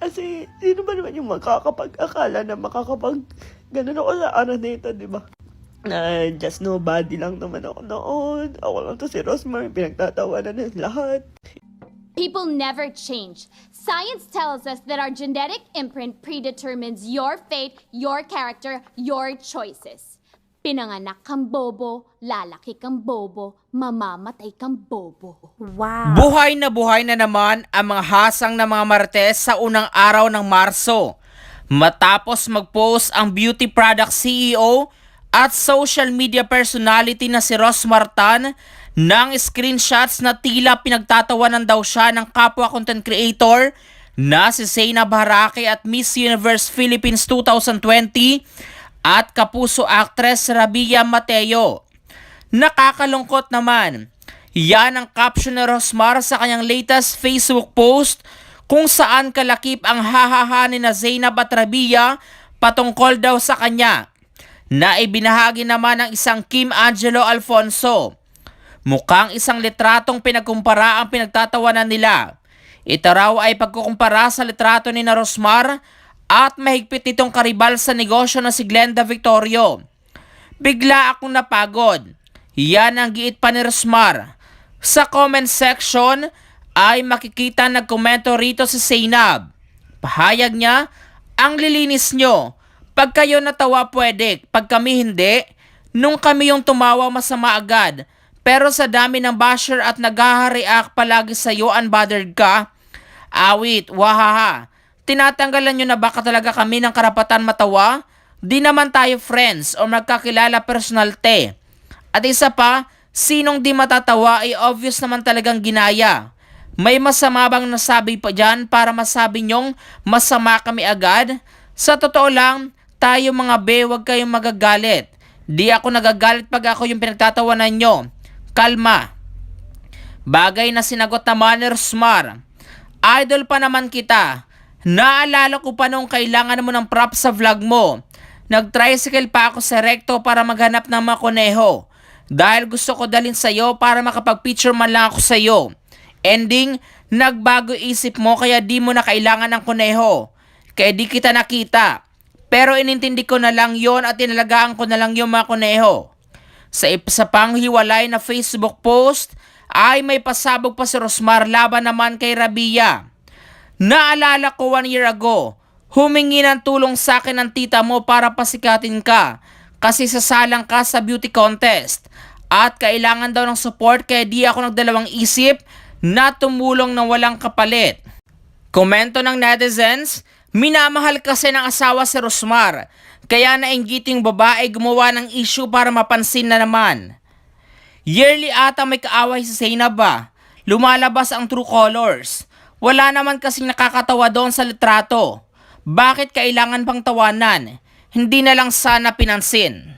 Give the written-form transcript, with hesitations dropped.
Kasi sino ba naman yung makakapag-akala na ganun ako sa Araneta, di ba? Na just nobody lang naman ako noon. Ako lang to si Rosmar, pinagtatawanan ng lahat. People never change. Science tells us that our genetic imprint predetermines your fate, your character, your choices. Pinanganak kang bobo, lalaki kang bobo, mamamatay kang bobo. Wow! Buhay na naman ang mga hasang ng mga Marites sa unang araw ng Marso. Matapos mag-post ang beauty product CEO at social media personality na si Rosmar Tan ng screenshots na tila pinagtatawanan daw siya ng kapwa content creator na si Zainab Harake at Miss Universe Philippines 2020 at kapuso actress Rabia Mateo. Nakakalungkot naman. Yan ang caption ni Rosmar sa kanyang latest Facebook post kung saan kalakip ang hahaha ni na Zainab at Rabia patungkol daw sa kanya, na ibinahagi naman ng isang Kim Angelo Alfonso. Mukhang isang litratong pinagkumpara ang pinagtatawanan nila. Ito raw ay pagkukumpara sa litrato ni na Rosmar at mahigpit itong karibal sa negosyo na si Glenda Victorio. Bigla akong napagod. Yan ang giit pa ni Rosmar. Sa comment section ay makikita nagkomento rito si Zainab. Pahayag niya, ang lilinis nyo. Pag kayo natawa pwede, pag kami hindi, nung kami yung tumawa masama agad. Pero sa dami ng basher at nag-react palagi sa'yo, unbothered ka. Awit, wahaha. Tinatanggalan nyo na baka talaga kami ng karapatan matawa? Di naman tayo friends o magkakilala personal te. At isa pa, sinong di matatawa ay obvious naman talagang ginaya. May masama bang nasabi pa dyan para masabi nyong masama kami agad? Sa totoo lang, tayo mga be, wag kayong magagalit. Di ako nagagalit pag ako yung pinagtatawanan nyo. Kalma. Bagay na sinagot naman ni Rosmar. Idol pa naman kita. Naalala ko pa nung kailangan mo ng prop sa vlog mo. Nag-tricycle pa ako sa Recto para maghanap ng mga kuneho. Dahil gusto ko dalhin sa'yo para makapag-picture man lang ako sa'yo. Ending, nagbago isip mo kaya di mo na kailangan ng kuneho. Kaya di kita nakita. Pero inintindi ko na lang yon at inalagaan ko na lang yung mga kuneho. Sa isa pang hiwalay na Facebook post ay may pasabog pa si Rosmar laban naman kay Rabia. Naalala ko 1 year ago, humingi ng tulong sa akin ng tita mo para pasikatin ka kasi sasalang ka sa beauty contest at kailangan daw ng support kaya di ako nagdalawang isip na tumulong ng walang kapalit. Komento ng netizens, minamahal kasi ng asawa si Rosmar kaya nainggiting babae gumawa ng issue para mapansin na naman. Yearly ata may kaaway si Zainab ba? Lumalabas ang true colors. Wala naman kasing nakakatawa doon sa litrato. Bakit kailangan pang tawanan? Hindi na lang sana pinansin.